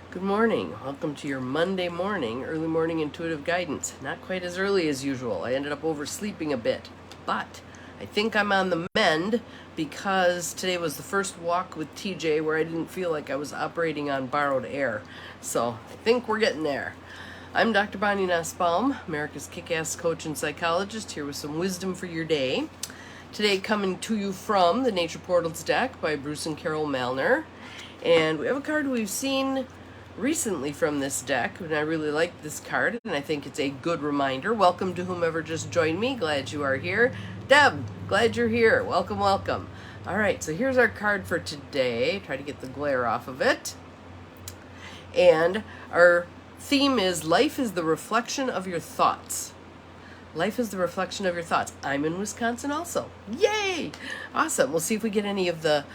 Good morning. Welcome to your Monday morning, early morning intuitive guidance. Not quite as early as usual. I ended up oversleeping a bit, but I think I'm on the mend because today was the first walk with TJ where I didn't feel like I was operating on borrowed air. So I think we're getting there. I'm Dr. Bonnie Nussbaum, America's kick-ass coach and psychologist, here with some wisdom for your day. Today coming to you from the Nature Portals deck by Bruce and Carol Malner. And we have a card we've seen recently from this deck, and I really like this card, and I think it's a good reminder. Welcome to whomever just joined me. Glad you are here. Deb, glad you're here. Welcome, welcome. All right, so here's our card for today. Try to get the glare off of it. And our theme is life is the reflection of your thoughts. Life is the reflection of your thoughts. I'm in Wisconsin also. Yay! Awesome. We'll see if we get any of the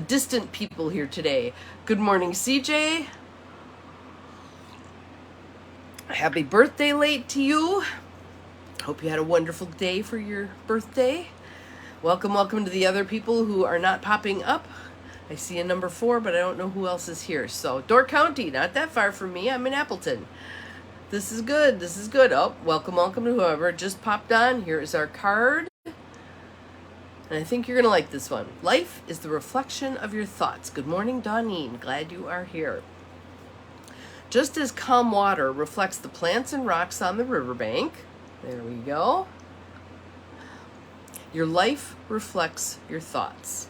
distant people here today. Good morning, CJ. Happy birthday late to you. Hope you had a wonderful day for your birthday. Welcome, welcome to the other people who are not popping up. I see a number 4, but I don't know who else is here. So, Door County, not that far from me. I'm in Appleton. This is good. This is good. Oh, welcome, welcome to whoever just popped on. Here is our card. And I think you're going to like this one. Life is the reflection of your thoughts. Good morning, Dawnine. Glad you are here. Just as calm water reflects the plants and rocks on the riverbank, there we go, your life reflects your thoughts.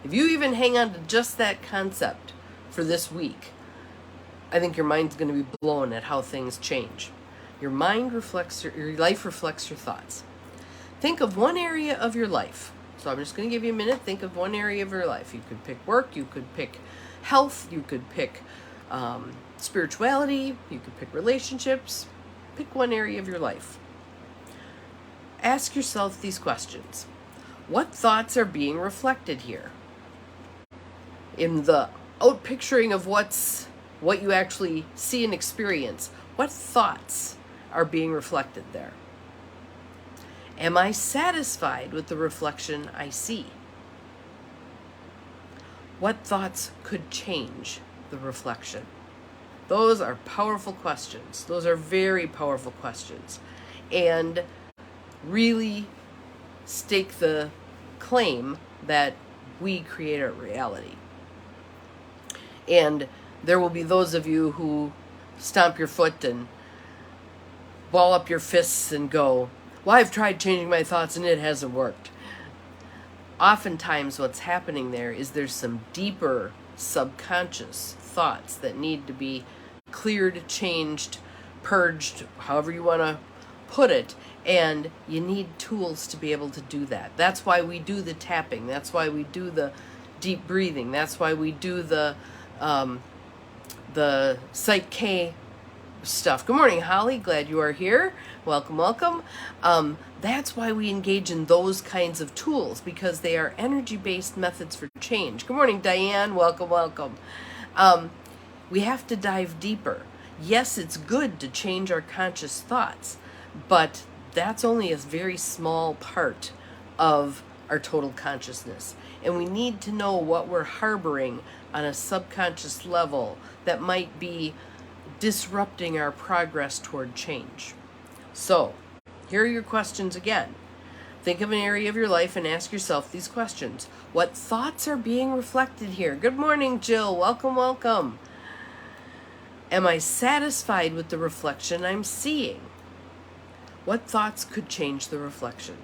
If you even hang on to just that concept for this week, I think your mind's going to be blown at how things change. Your mind reflects your life reflects your thoughts. Think of one area of your life. So I'm just going to give you a minute. Think of one area of your life. You could pick work, you could pick health, you could pick spirituality, you could pick relationships. Pick one area of your life. Ask yourself these questions. What thoughts are being reflected here? In the outpicturing of what you actually see and experience, what thoughts are being reflected there? Am I satisfied with the reflection I see? What thoughts could change the reflection? Those are powerful questions. Those are very powerful questions. And really stake the claim that we create our reality. And there will be those of you who stomp your foot and ball up your fists and go, well, I've tried changing my thoughts and it hasn't worked. Oftentimes what's happening there is there's some deeper subconscious thoughts that need to be cleared, changed, purged, however you want to put it, and you need tools to be able to do that. That's why we do the tapping. That's why we do the deep breathing. That's why we do the Psych K stuff. Good morning, Holly. Glad you are here. Welcome, welcome. That's why we engage in those kinds of tools, because they are energy-based methods for change. Good morning, Diane. Welcome, welcome. We have to dive deeper. Yes, it's good to change our conscious thoughts, but that's only a very small part of our total consciousness. And we need to know what we're harboring on a subconscious level that might be disrupting our progress toward change. So, here are your questions again. Think of an area of your life and ask yourself these questions. What thoughts are being reflected here? Good morning, Jill. Welcome, welcome. Am I satisfied with the reflection I'm seeing? What thoughts could change the reflection?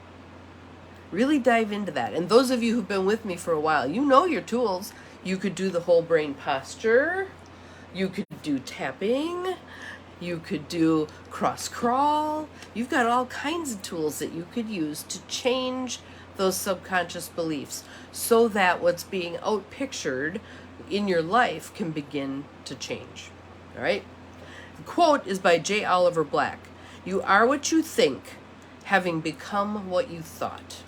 Really dive into that. And those of you who've been with me for a while, you know your tools. You could do the whole brain posture. You could do tapping. You could do cross crawl. You've got all kinds of tools that you could use to change those subconscious beliefs so that what's being outpictured in your life can begin to change. All right? The quote is by J. Oliver Black. You are what you think, having become what you thought.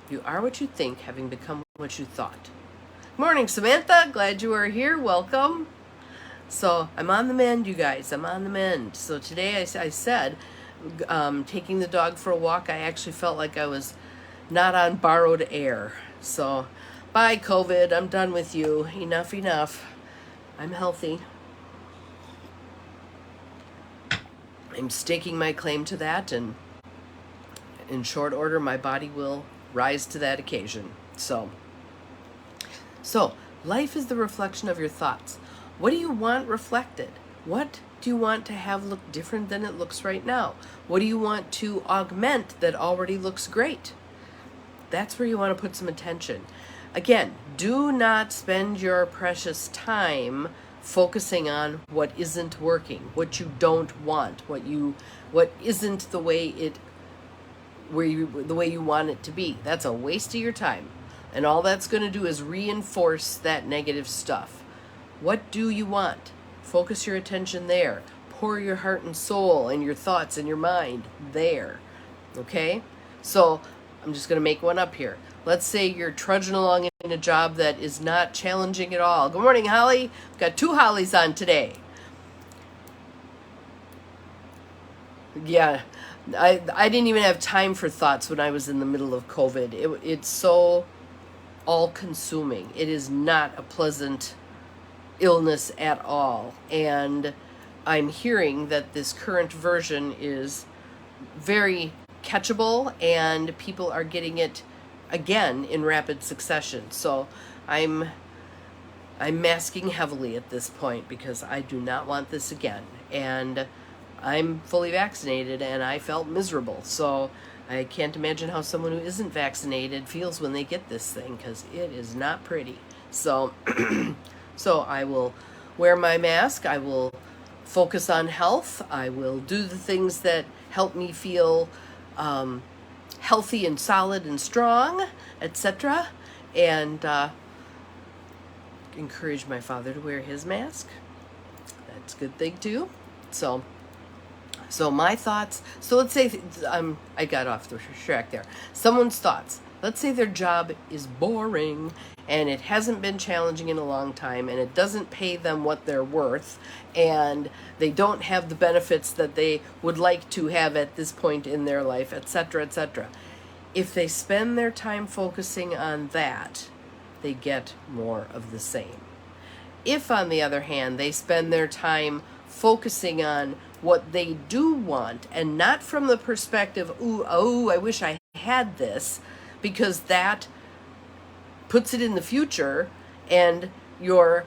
You are what you think, having become what you thought. Morning, Samantha. Glad you are here. Welcome. So I'm on the mend, you guys. I'm on the mend. So today I said, taking the dog for a walk, I actually felt like I was not on borrowed air. So bye, COVID. I'm done with you. Enough, enough. I'm healthy. I'm staking my claim to that, and in short order, my body will rise to that occasion. So life is the reflection of your thoughts. What do you want reflected? What do you want to have look different than it looks right now? What do you want to augment that already looks great? That's where you want to put some attention. Again, do not spend your precious time focusing on what isn't working, what you don't want, what isn't the way the way you want it to be. That's a waste of your time. And all that's going to do is reinforce that negative stuff. What do you want? Focus your attention there. Pour your heart and soul and your thoughts and your mind there. Okay? So I'm just going to make one up here. Let's say you're trudging along in a job that is not challenging at all. Good morning, Holly. We've got 2 Hollies on today. Yeah, I didn't even have time for thoughts when I was in the middle of COVID. It's so all-consuming. It is not a pleasant illness at all. And I'm hearing that this current version is very catchable, and people are getting it again in rapid succession. So I'm masking heavily at this point because I do not want this again. And I'm fully vaccinated and I felt miserable. So I can't imagine how someone who isn't vaccinated feels when they get this thing, because it is not pretty. So so I will wear my mask. I will focus on health. I will do the things that help me feel healthy and solid and strong, etc. And encourage my father to wear his mask. That's a good thing too. So my thoughts. So let's say I got off the track there. Someone's thoughts. Let's say their job is boring and it hasn't been challenging in a long time, and it doesn't pay them what they're worth, and they don't have the benefits that they would like to have at this point in their life, etc., etc. If they spend their time focusing on that, they get more of the same. If, on the other hand, they spend their time focusing on what they do want, and not from the perspective, I wish I had this, because that puts it in the future, and your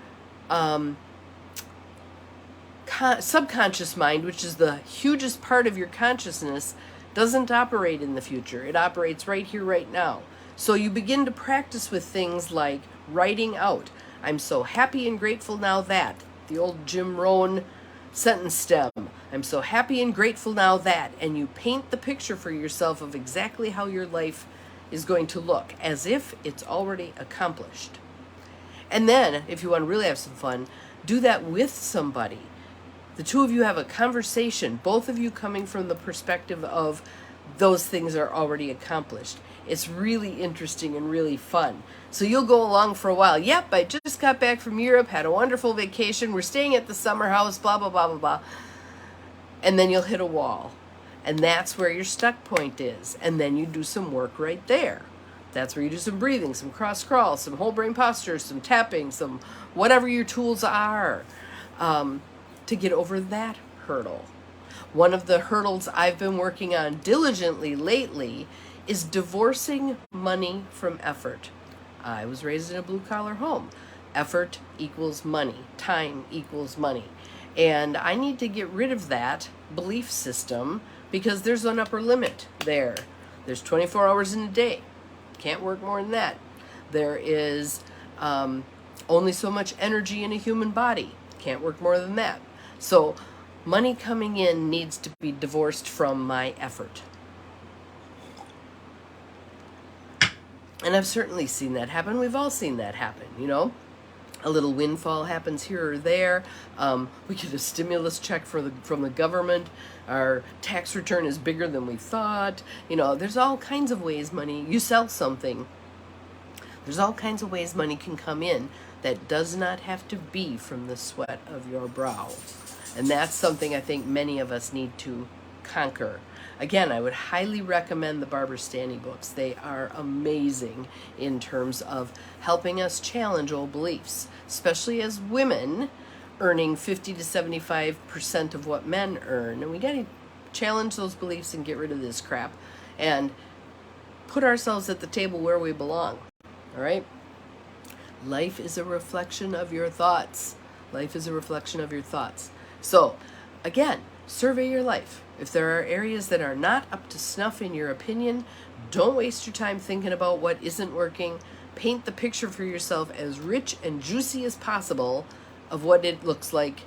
subconscious mind, which is the hugest part of your consciousness, doesn't operate in the future. It operates right here, right now. So you begin to practice with things like writing out, I'm so happy and grateful now that, the old Jim Rohn sentence stem, I'm so happy and grateful now that, and you paint the picture for yourself of exactly how your life is going to look, as if it's already accomplished. And then, if you want to really have some fun, do that with somebody. The two of you have a conversation, both of you coming from the perspective of those things are already accomplished. It's really interesting and really fun. So you'll go along for a while. Yep, I just got back from Europe, had a wonderful vacation, we're staying at the summer house, blah, blah, blah, blah, blah. And then you'll hit a wall. And that's where your stuck point is. And then you do some work right there. That's where you do some breathing, some cross crawl, some whole brain postures, some tapping, some whatever your tools are, to get over that hurdle. One of the hurdles I've been working on diligently lately is divorcing money from effort. I was raised in a blue-collar home. Effort equals money. Time equals money. And I need to get rid of that belief system, because there's an upper limit there. There's 24 hours in a day. Can't work more than that. There is only so much energy in a human body. Can't work more than that. So money coming in needs to be divorced from my effort. And I've certainly seen that happen. We've all seen that happen, you know. A little windfall happens here or there. We get a stimulus check from the government. Our tax return is bigger than we thought. You know, there's all kinds of ways money, you sell something. There's all kinds of ways money can come in that does not have to be from the sweat of your brow. And that's something I think many of us need to conquer. Again, I would highly recommend the Barbara Stanny books. They are amazing in terms of helping us challenge old beliefs, especially as women earning 50 to 75% of what men earn. And we got to challenge those beliefs and get rid of this crap and put ourselves at the table where we belong. All right? Life is a reflection of your thoughts. Life is a reflection of your thoughts. So, again, survey your life. If there are areas that are not up to snuff in your opinion, don't waste your time thinking about what isn't working. Paint the picture for yourself as rich and juicy as possible of what it looks like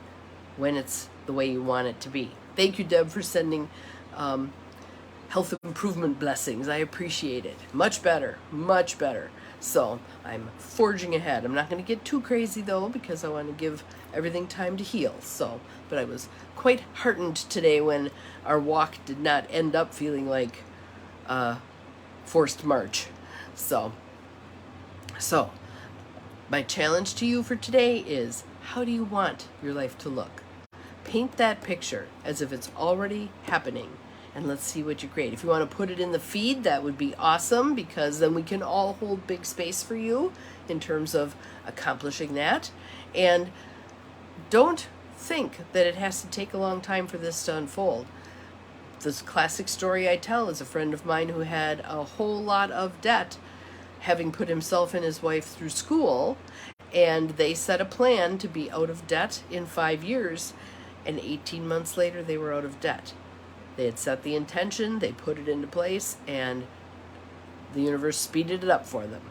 when it's the way you want it to be. Thank you, Deb, for sending health improvement blessings. I appreciate it. Much better, much better. So I'm forging ahead. I'm not going to get too crazy though, because I want to give everything time to heal. So, but I was quite heartened today when our walk did not end up feeling like forced march. So my challenge to you for today is, how do you want your life to look? Paint that picture as if it's already happening, and let's see what you create. If you want to put it in the feed, that would be awesome, because then we can all hold big space for you in terms of accomplishing that. And don't think that it has to take a long time for this to unfold. This classic story I tell is a friend of mine who had a whole lot of debt, having put himself and his wife through school, and they set a plan to be out of debt in 5 years, and 18 months later they were out of debt. They had set the intention, they put it into place, and the universe speeded it up for them.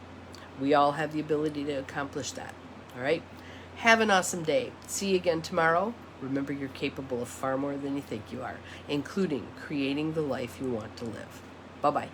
We all have the ability to accomplish that. All right? Have an awesome day. See you again tomorrow. Remember, you're capable of far more than you think you are, including creating the life you want to live. Bye-bye.